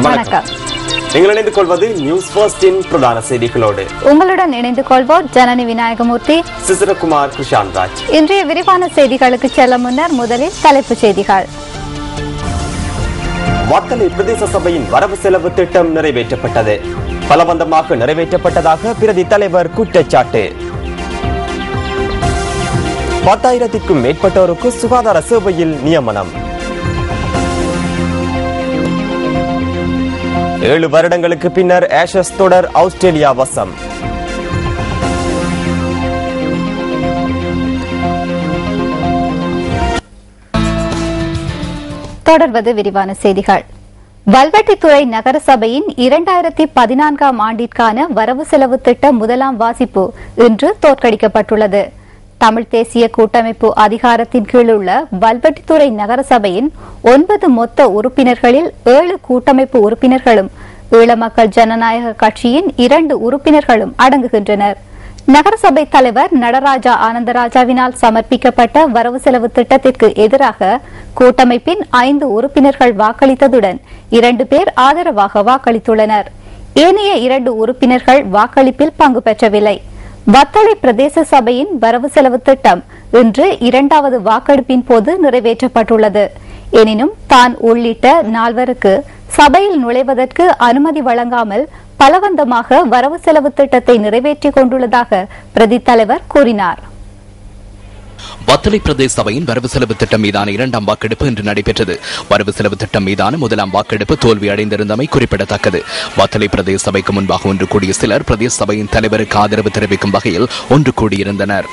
வணக்கம். நீங்கள் இணைந்து கொள்வது நியூஸ் ஃபர்ஸ்டின் பிரதான செய்திகளோடு. உங்களுடன் இணைந்து கொள்வோர் ஜனனி விநாயகமூர்த்தி, சிசிரகுமார் கிருஷான்ராஜ். இன்றைய விரிவான செய்திகளுக்கு செல்ல முன்னர் முதலில் தலைப்புச் செய்திகள். வத்தளை பிரதேச சபையின் வரவு செலவு திட்டம் நிறைவேற்றப்பட்டது. பலவந்தமாக நிறைவேற்றப்பட்டதாக பிரதி தலைவர் குற்றச்சாட்டு. 10,000க்கும் மேற்பட்டோருக்கு சுகாதார சேவையில் நியமனம். 7 வருடங்களுக்கு பின்னர் ஆஷஸ் தொடர் ஆஸ்திரேலியா வசம். தொடர்வது விரிவான செய்திகள். வல்வெட்டித்துறை நகரசபையின் 2014ஆம் ஆண்டிற்கான வரவு செலவு திட்ட முதலாம் வாசிப்பு இன்று தோற்கடிக்கப்பட்டுள்ளது. தமிழ் தேசிய கூட்டமைப்பு அதிகாரத்தின் கீழ் உள்ள வல்வெட்டித்துறை நகரசபையின் 9 மொத்த உறுப்பினர்களில் 7 கூட்டமைப்பு உறுப்பினர்களும் ஈழமக்கள் ஜனநாயக கட்சியின் 2 உறுப்பினர்களும் அடங்குகின்றனர். நகரசபை தலைவர் நடராஜா ஆனந்தராஜாவினால் சமர்ப்பிக்கப்பட்ட வரவு செலவு திட்டத்திற்கு எதிராக கூட்டமைப்பின் 5 உறுப்பினர்கள் வாக்களித்ததுடன் 2 பேர் ஆதரவாக வாக்களித்துள்ளனர். ஏனைய 2 உறுப்பினர்கள் வாக்களிப்பில் பங்கு பெற்றவில்லை. வத்தளை பிரதேச சபையின் வரவு செலவு திட்டம் இன்று 2வது வாக்கெடுப்பின் போது நிறைவேற்றப்பட்டுள்ளது. எனினும் தான் உள்ளிட்ட 4 சபையில் நுழைவதற்கு அனுமதி வழங்காமல் பலவந்தமாக வரவு செலவு திட்டத்தை நிறைவேற்றிக் கொண்டுள்ளதாக பிரதி தலைவர் கூறினார். வத்தளை பிரதேச சபையின் வரவு செலவு திட்டம் மீதான 2ஆம் வாக்கெடுப்பு இன்று நடைபெற்றது. வரவு செலவு திட்டம் மீதான 1ஆம் வாக்கெடுப்பு தோல்வி அடைந்திருந்தமை குறிப்பிடத்தக்கது. வத்தளை பிரதேச சபைக்கு முன்பாக ஒன்று கூடிய சிலர் பிரதேச சபையின் தலைவருக்கு ஆதரவு தெரிவிக்கும் வகையில் ஒன்று கூடியிருந்தனர்.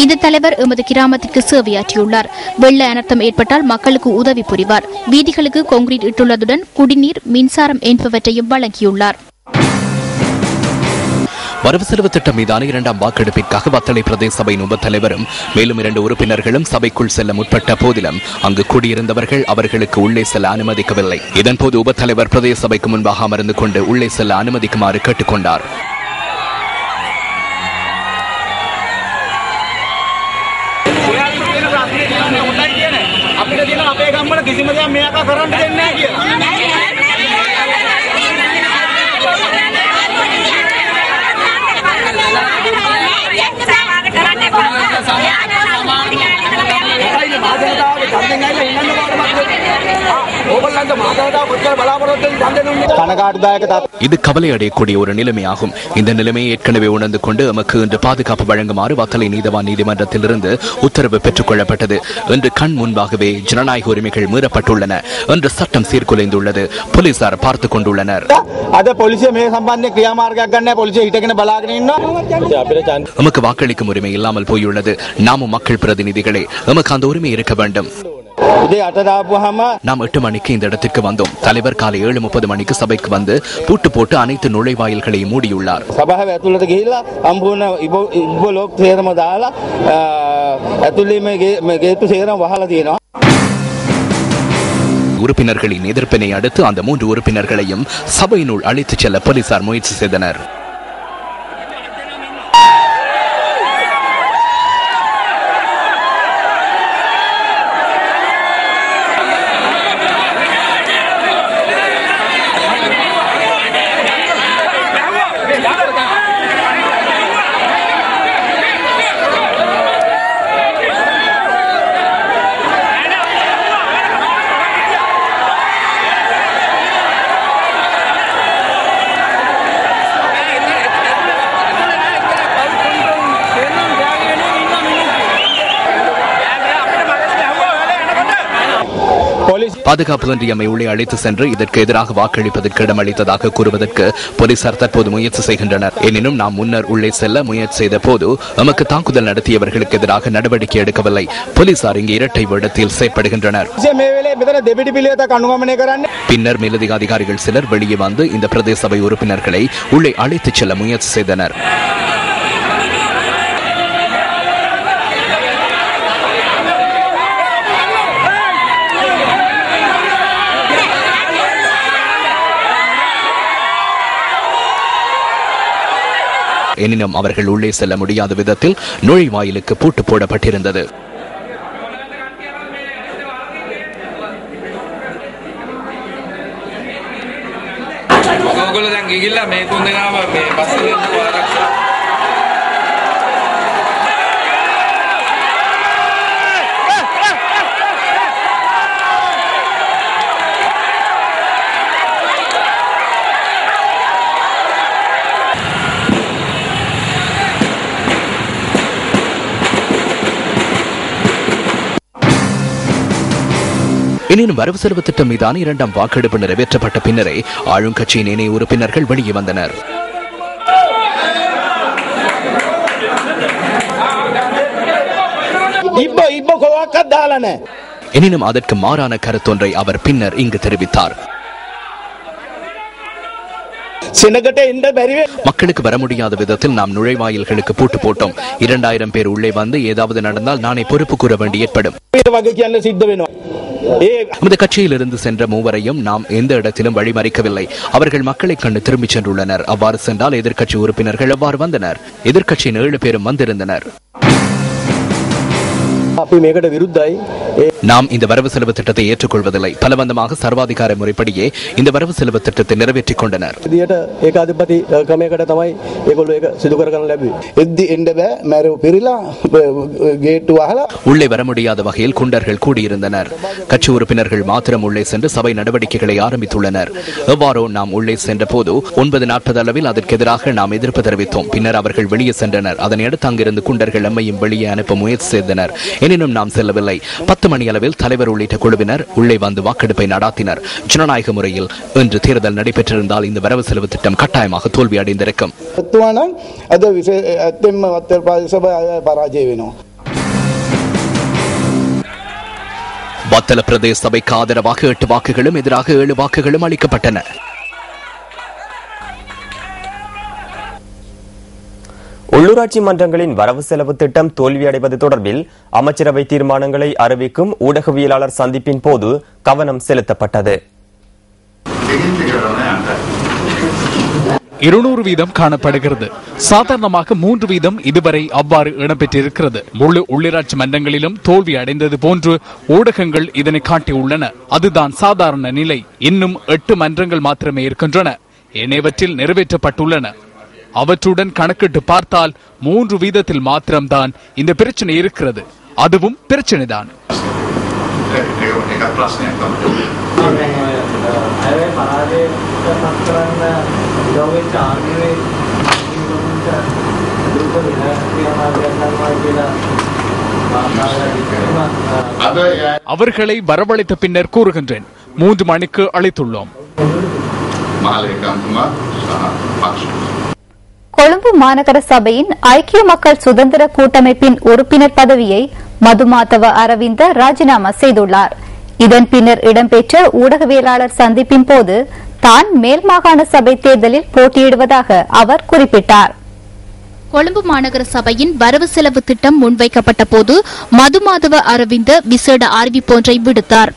இந்த தலைவர் எமது கிராமத்திற்கு சேவையாற்றியுள்ளார். வெள்ள அனர்த்தம் ஏற்பட்டால் மக்களுக்கு உதவி புரிவார். வீதிகளுக்கு கான்கிரீட் இட்டுள்ளதுடன் குடிநீர், மின்சாரம் என்பவற்றையும் வழங்கியுள்ளார். வரவு செலவு திட்டம் மீதான 2ஆம் வாக்கெடுப்பிற்காக வத்தளை பிரதேச சபையின் உபத்தலைவரும் மேலும் 2 உறுப்பினர்களும் சபைக்குள் செல்ல முற்பட்ட போதிலும் அங்கு கூடியிருந்தவர்கள் அவர்களுக்கு உள்ளே செல்ல அனுமதிக்கவில்லை. இதன்போது உபத்தலைவர் பிரதேச சபைக்கு முன்பாக அமர்ந்து கொண்டு உள்ளே செல்ல அனுமதிக்குமாறு கேட்டுக்கொண்டார். இது கவலை அடையக்கூடிய ஒரு நிலைமையாகும். இந்த நிலைமையை ஏற்கனவே உணர்ந்து கொண்டு எமக்கு இன்று பாதுகாப்பு வழங்குமாறு வத்தளை நீதவான் நீதிமன்றத்திலிருந்து உத்தரவு பெற்றுக் கொள்ளப்பட்டது. இன்று கண் முன்பாகவே ஜனநாயக உரிமைகள் மீறப்பட்டுள்ளன என்று சட்டம் சீர்குலைந்துள்ளது. போலீசார் பார்த்துக் கொண்டுள்ளனர். எமக்கு வாக்களிக்கும் உரிமை இல்லாமல் போயுள்ளது. நாமும் மக்கள் பிரதிநிதிகளே, எமக்கு அந்த உரிமை இருக்க வேண்டும். நாம் 8 மணிக்கு இந்த இடத்திற்கு வந்தோம். தலைவர் காலை 7:30 மணிக்கு சபைக்கு வந்து பூட்டு போட்டு அனைத்து நுழைவாயில்களையும் மூடியுள்ளார். உறுப்பினர்களின் எதிர்ப்பினை அடுத்து அந்த 3 உறுப்பினர்களையும் சபையினுள் அழைத்துச் செல்ல போலீசார் முயற்சி செய்தனர். பாதுகாப்பு இன்றியமை உள்ளே அழைத்து சென்று இதற்கு எதிராக வாக்களிப்பதற்கு இடமளித்ததாக கூறுவதற்கு போலீசார் தற்போது முயற்சி செய்கின்றனர். எனினும் நாம் முன்னர் உள்ளே செல்ல முயற்சி செய்த போது நமக்கு தாக்குதல் நடத்தியவர்களுக்கு எதிராக நடவடிக்கை எடுக்கவில்லை. போலீசார் இங்கு இரட்டை வேடத்தில் செயற்படுகின்றனர். பின்னர் மேலதிக அதிகாரிகள் சிலர் வெளியே வந்து இந்த பிரதேச சபை உறுப்பினர்களை உள்ளே அழைத்துச் செல்ல முயற்சி செய்தனர். எனினும் அவர்கள் உள்ளே செல்ல முடியாத விதத்தில் நுழைவாயிலுக்கு பூட்டு போடப்பட்டிருந்தது. ගිහිල්ලා මේ තුන් දෙනාම මේ පස්සෙන් ආරක්ෂා எனினும் வரவு செலவு திட்டம் மீதான இரண்டாம் வாக்கெடுப்பு நிறைவேற்றப்பட்ட பின்னரே ஆளும் கட்சியின் இணைய உறுப்பினர்கள் வெளியே வந்தனர். எனினும் அதற்கு மாறான கருத்தொன்றை அவர் பின்னர் இங்கு தெரிவித்தார். மக்களுக்கு வர முடியாத விதத்தில் நாம் நுழைவாயில்களுக்கு பூட்டு போட்டோம். 2000 பேர் உள்ளே வந்து ஏதாவது நடந்தால் நானே பொறுப்பு கூற வேண்டி ஏற்படும். இந்த கட்சியிலிருந்து சென்ற மூவரையும் நாம் எந்த இடத்திலும் வழிமறிக்கவில்லை. அவர்கள் மக்களை கண்டு திரும்பிச் சென்றுள்ளனர். அவ்வாறு சென்றால் எதிர்க்கட்சி உறுப்பினர்கள் அவ்வாறு வந்தனர். எதிர்க்கட்சியின் 7 பேரும் வந்திருந்தனர். நாம் இந்த வரவு செலவு திட்டத்தை ஏற்றுக்கொள்வதில்லை. பலவந்தமாக சர்வாதிகார முறைப்படியே இந்த வரவு செலவு திட்டத்தை நிறைவேற்றிக் கொண்டனர். உள்ளே வர முடியாத வகையில் குண்டர்கள் கூடியிருந்தனர். கட்சி உறுப்பினர்கள் மாத்திரம் உள்ளே சென்று சபை நடவடிக்கைகளை ஆரம்பித்துள்ளனர். எவ்வாறோ நாம் உள்ளே சென்ற போது 9:40 அளவில் அதற்கு எதிராக நாம் எதிர்ப்பு தெரிவித்தோம். பின்னர் அவர்கள் வெளியே சென்றனர். அதனையடுத்து அங்கிருந்து குண்டர்கள் எம்மையும் வெளியே அனுப்ப முயற்சி செய்தனர். எனினும் நாம் செல்லவில்லை. 10 மணி அளவில் தலைவர் உள்ளிட்ட குழுவினர் உள்ளே வந்து வாக்கெடுப்பை நடாத்தினர். ஜனநாயக முறையில் இன்று தேர்தல் நடைபெற்றிருந்தால் இந்த வரவு செலவு திட்டம் கட்டாயமாக தோல்வி அடைந்திருக்கும். வத்தல பிரதேச சபைக்கு ஆதரவாக 8 வாக்குகளும் எதிராக 7 வாக்குகளும் அளிக்கப்பட்டன. உள்ளூராட்சி மன்றங்களின் வரவு செலவு திட்டம் தோல்வியடைவது தொடர்பில் அமைச்சரவை தீர்மானங்களை அறிவிக்கும் ஊடகவியலாளர் சந்திப்பின் போது கவனம் செலுத்தப்பட்டது. 200 வீதம் காணப்படுகிறது. சாதாரணமாக 3 வீதம் இதுவரை அவ்வாறு இடம்பெற்றிருக்கிறது. முழு உள்ளூராட்சி மன்றங்களிலும் தோல்வி அடைந்தது போன்று ஊடகங்கள் இதனை காட்டியுள்ளன. அதுதான் சாதாரண நிலை. இன்னும் 8 மன்றங்கள் மாத்திரமே இருக்கின்றன. ஏனையவற்றில் நிறைவேற்றப்பட்டுள்ளன. அவற்றுடன் கணக்கிட்டு பார்த்தால் 3 வீதத்தில் மாத்திரம்தான் இந்த பிரச்சனை இருக்கிறது. அதுவும் பிரச்சனைதான். அவர்களை வரவழைத்த பின்னர் கூறுகின்றேன். 3 மணிக்கு அழைத்துள்ளோம். கொழும்பு மாநகர சபையின் ஐக்கிய மக்கள் சுதந்திர கூட்டமைப்பின் உறுப்பினர் பதவியை மதுமாதவ அரவிந்த ராஜினாமா செய்துள்ளார். இதன் பின்னர் இடம்பெற்ற ஊடகவியலாளர் சந்திப்பின் போது தான் மேல் மாகாண சபை தேர்தலில் போட்டியிடுவதாக அவர் குறிப்பிட்டார். கொழும்பு மாநகர சபையின் வரவு செலவு திட்டம் முன்வைக்கப்பட்ட போது மதுமாதவ அரவிந்த விசேட அறிவிப்பொன்றை விடுத்தார்.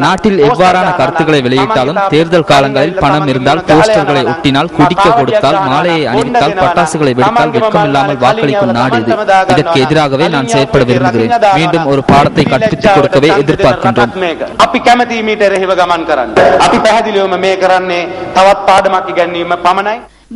நாட்டில் எவ்வாறான கருத்துக்களை வெளியிட்டாலும் தேர்தல் காலங்களில் பணம் இருந்தால் போஸ்டர்களை ஒட்டினால், குடிக்க கொடுத்தால், மாலையை அணிவித்தால், பட்டாசுகளை வெடித்தால் வெட்கமில்லாமல் வாக்களிக்கும் நாடு இது. இதற்கு எதிராகவே நான் செயற்பட விரும்புகிறேன். மீண்டும் ஒரு பாடத்தை கற்பித்துக் கொடுக்கவே எதிர்பார்க்கின்றோம்.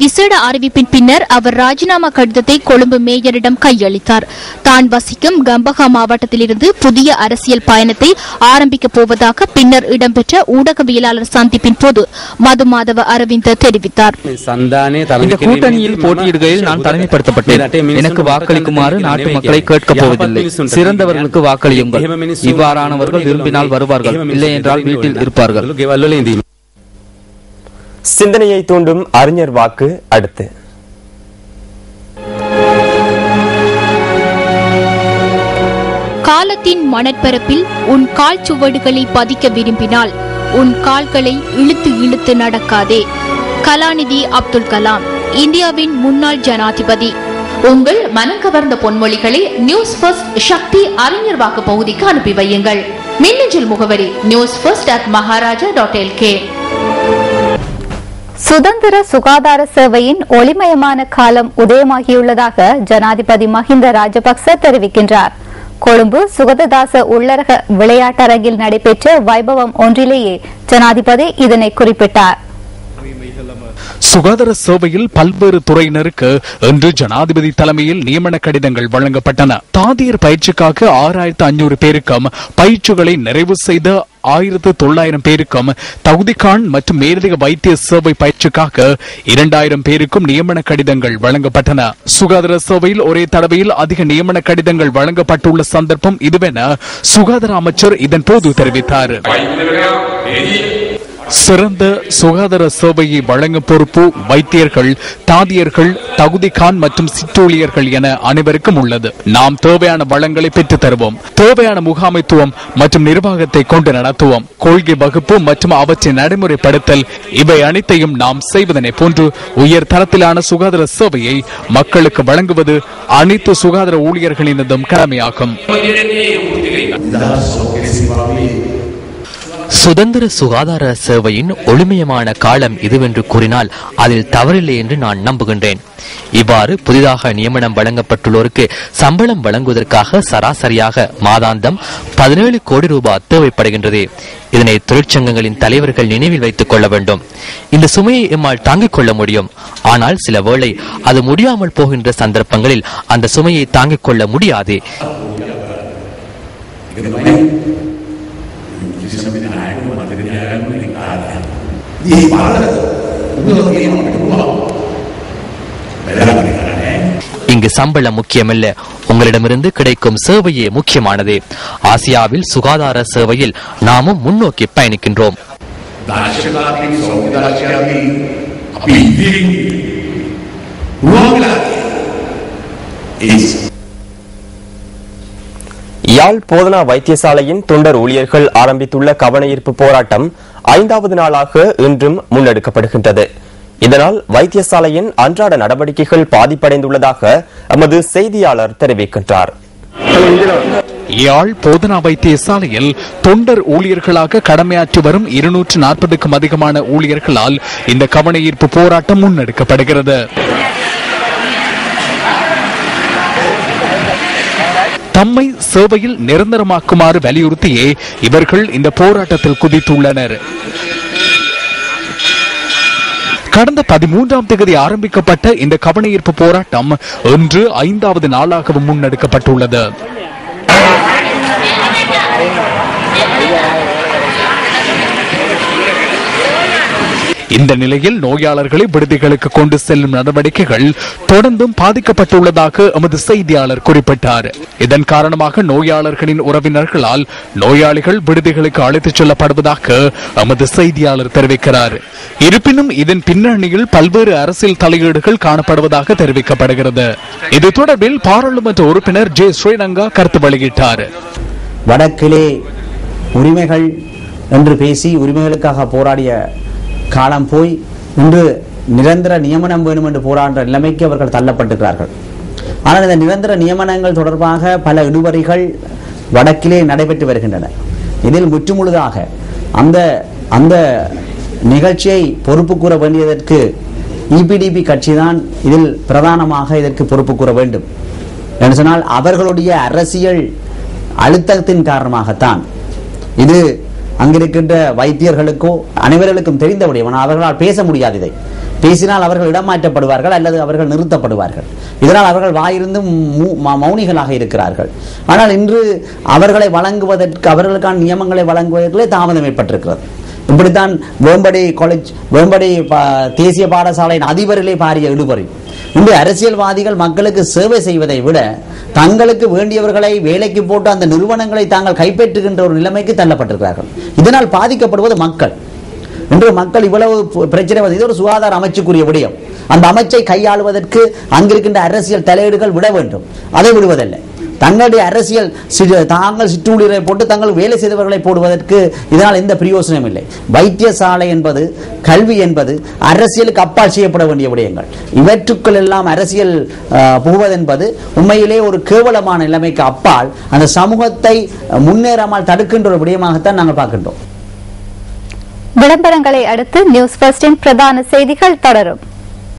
விசேட அறிவிப்பின் பின்னர் அவர் ராஜினாமா கடிதத்தை கொழும்பு மேயரிடம் கையளித்தார். தான் வசிக்கும் கம்பஹா மாவட்டத்திலிருந்து புதிய அரசியல் பயணத்தை ஆரம்பிக்கப் போவதாக பின்னர் இடம்பெற்ற ஊடகவியலாளர் சந்திப்பின் போது மதுமாதவ அரவிந்த தெரிவித்தார். இந்த கூட்டணியில் போட்டியிடுகையில் நான் தனிமைப்படுத்தப்பட்டேன். எனக்கு வாக்களிக்குமாறு நாட்டு மக்களை கேட்கப் போவதில்லை. சிறந்தவர்களுக்கு வாக்களியுங்கள். இவ்வாறானவர்கள் விரும்பினால் வருவார்கள், இல்லை என்றால் வீட்டில் இருப்பார்கள். சிந்தனையை தூண்டும் அறிஞர் வாக்கு அடுத்து. காலத்தின் மணற்பரப்பில் உன் கால் சுவடுகளை பதிக்க விரும்பினால் உன் கால்களை இழுத்து இழுத்து நடக்காதே. கலாநிதி அப்துல் கலாம், இந்தியாவின் முன்னாள் ஜனாதிபதி. உங்கள் மனம் கவர்ந்த பொன்மொழிகளை நியூஸ் ஃபர்ஸ்ட் சக்தி அறிஞர் வாக்கு பகுதிக்கு அனுப்பி வையுங்கள். மின்னஞ்சல் முகவரி newsfirst@maharaja.lk. சுதந்திர சுகாதார சேவையின் ஒளிமயமான காலம் உதயமாகியுள்ளதாக ஜனாதிபதி மஹிந்த ராஜபக்ச தெரிவிக்கின்றார். கொழும்பு சுகததாச உள்ளரக விளையாட்டரங்கில் நடைபெற்ற வைபவம் ஒன்றிலேயே ஜனாதிபதி இதனை குறிப்பிட்டார். சுகாதார சேவையில் பல்வேறு துறையினருக்கு இன்று ஜனாதிபதி தலைமையில் நியமன கடிதங்கள் வழங்கப்பட்டன. தாதியர் பயிற்சிக்காக 6500 பேருக்கும், பயிற்சிகளை நிறைவு செய்த 1900 பேருக்கும், தகுதிகாண் மற்றும் மேலதிக வைத்திய சேவை பயிற்சிக்காக 2000 பேருக்கும் நியமன கடிதங்கள் வழங்கப்பட்டன. சுகாதார சேவையில் ஒரே தடவையில் அதிக நியமன கடிதங்கள் வழங்கப்பட்டுள்ள சந்தர்ப்பம் இதுவென சுகாதார அமைச்சர் இதன்போது தெரிவித்தார். சிறந்த சுகாதார சேவையை வழங்கும் பொறுப்பு வைத்தியர்கள், தாதியர்கள், தகுதிகான் மற்றும் சிற்றூழியர்கள் என அனைவருக்கும் உள்ளது. நாம் தேவையான வளங்களை பெற்றுத் தருவோம். தேவையான முகாமைத்துவம் மற்றும் நிர்வாகத்தை கொண்டு நடத்துவோம். கொள்கை வகுப்பு மற்றும் அவற்றை நடைமுறைப்படுத்தல் இவை அனைத்தையும் நாம் செய்வதனை போன்று உயர் தரத்திலான சுகாதார சேவையை மக்களுக்கு வழங்குவது அனைத்து சுகாதார ஊழியர்களினதும் கடமையாகும். சுதந்திர சுகாதார சேவையின் ஒளிமயமான காலம் இதுவென்று கூறினால் அதில் தவறில்லை என்று நான் நம்புகின்றேன். இவ்வாறு புதிதாக நியமனம் வழங்கப்பட்டுள்ளோருக்கு சம்பளம் வழங்குவதற்காக சராசரியாக மாதாந்தம் 17 கோடி ரூபாய் தேவைப்படுகின்றது. இதனை தொழிற்சங்கங்களின் தலைவர்கள் நினைவில் வைத்துக் கொள்ள வேண்டும். இந்த சுமையை எம்மால் தாங்கிக் கொள்ள முடியும். ஆனால் சில வேளை அது முடியாமல் போகின்ற சந்தர்ப்பங்களில் அந்த சுமையை தாங்கிக் கொள்ள முடியாது. இங்கு சம்பளம் முக்கியமல்ல, உங்களிடமிருந்து கிடைக்கும் சேவையே முக்கியமானது. ஆசியாவில் சுகாதார சேவையில் நாமும் முன்னோக்கி பயணிக்கின்றோம். யாழ் போதனா வைத்தியசாலையின் தொண்டர் ஊழியர்கள் ஆரம்பித்துள்ள கவனஈர்ப்பு போராட்டம் 5வது நாளாக இன்றும் முன்னெடுக்கப்படுகின்றது. இதனால் வைத்தியசாலையின் அன்றாட நடவடிக்கைகள் பாதிப்படைந்துள்ளதாக எமது செய்தியாளர் தெரிவிக்கின்றார். யாழ் போதனா வைத்தியசாலையில் தொண்டர் ஊழியர்களாக கடமையாற்றி வரும் 240க்கும் அதிகமான ஊழியர்களால் இந்த கவனஈர்ப்பு போராட்டம் முன்னெடுக்கப்படுகிறது. தம்மை சேவையில் நிரந்தரமாக்குமாறு வலியுறுத்தியே இவர்கள் இந்த போராட்டத்தில் குதித்துள்ளனர். கடந்த 13ஆம் தேதி ஆரம்பிக்கப்பட்ட இந்த கவனஈர்ப்பு போராட்டம் இன்று 5வது நாளாகவும் முன்னெடுக்கப்பட்டுள்ளது. இந்த நிலையில் நோயாளர்களை விடுதிகளுக்கு கொண்டு செல்லும் நடவடிக்கைகள் தொடர்ந்தும் பாதிக்கப்பட்டுள்ளதாக எமது செய்தியாளர் குறிப்பிட்டார். இதன் காரணமாக நோயாளர்களின் உறவினர்களால் நோயாளிகள் விடுதிகளுக்கு அழைத்துச் செல்லப்படுவதாக எமது செய்தியாளர் தெரிவிக்கிறார். இருப்பினும் இதன் பின்னணியில் பல்வேறு அரசியல் தலையீடுகள் காணப்படுவதாக தெரிவிக்கப்படுகிறது. இது தொடர்பில் பாராளுமன்ற உறுப்பினர் ஜே ஸ்ரீரங்கா கருத்து வெளியிட்டார். வடக்கிலே உரிமைகள் என்று பேசி உரிமைகளுக்காக போராடிய காலம் போய் இன்று நிரந்தர நியமனம் வேணும் என்று போராடுற நிலைமைக்கு அவர்கள் தள்ளப்பட்டிருக்கிறார்கள். ஆனால் இந்த நிரந்தர நியமனங்கள் தொடர்பாக பல இடுவரிகள் வடக்கிலே நடைபெற்று வருகின்றன. இதில் முற்றுமுழுதாக அந்த நிகழ்ச்சியை பொறுப்பு கூற வேண்டியதற்கு இபிடிபி கட்சிதான் இதில் பிரதானமாக இதற்கு பொறுப்பு கூற வேண்டும் என்று சொன்னால் அவர்களுடைய அரசியல் அழுத்தத்தின் காரணமாகத்தான் இது அங்கிருக்கின்ற வைத்தியர்களுக்கோ அனைவர்களுக்கும் தெரிந்தவுடைய அவர்களால் பேச முடியாது. இதை பேசினால் அவர்கள் இடமாற்றப்படுவார்கள் அல்லது அவர்கள் நிறுத்தப்படுவார்கள். இதனால் அவர்கள் வாயிருந்து மௌனிகளாக இருக்கிறார்கள். ஆனால் இன்று அவர்களை வழங்குவதற்கு அவர்களுக்கான நியமங்களை வழங்குவதற்கே தாமதம் ஏற்பட்டிருக்கிறது. இப்படித்தான் வேம்படி தேசிய பாடசாலையின் அதிபரிலே பாரிய இடுபறி. இன்று அரசியல்வாதிகள் மக்களுக்கு சேவை செய்வதை விட தங்களுக்கு வேண்டியவர்களை வேலைக்கு போட்டு அந்த நிறுவனங்களை தாங்கள் கைப்பற்றுகின்ற ஒரு நிலைமைக்கு தள்ளப்பட்டிருக்கிறார்கள். இதனால் பாதிக்கப்படுவது மக்கள். இன்று மக்கள் இவ்வளவு பிரச்சனை, இது ஒரு சுகாதார அமைச்சுக்குரிய விடயம். அந்த அமைச்சை கையாளுவதற்கு அங்கிருக்கின்ற அரசியல் தலையீடுகள் விட வேண்டும். அதை விடுவதில்லை. தங்களுடைய அரசியல் தாங்கள் சிற்றூழியரை போட்டு தங்கள் வேலை செய்தவர்களை போடுவதற்கு இதனால் எந்த பிரயோசனம் இல்லை. வைத்தியசாலை என்பது, கல்வி என்பது அரசியலுக்கு அப்பால் செய்யப்பட வேண்டிய விடயங்கள். இவற்றுக்குள் எல்லாம் அரசியல் புகுவதென்பது உண்மையிலே ஒரு கேவலமான நிலைமைக்கு அப்பால் அந்த சமூகத்தை முன்னேறாமல் தடுக்கின்ற ஒரு விடயமாகத்தான் நாங்கள் பார்க்கின்றோம். விளம்பரங்களை அடுத்து நியூஸ் ஃபர்ஸ்டின் பிரதான செய்திகள் தொடரும்.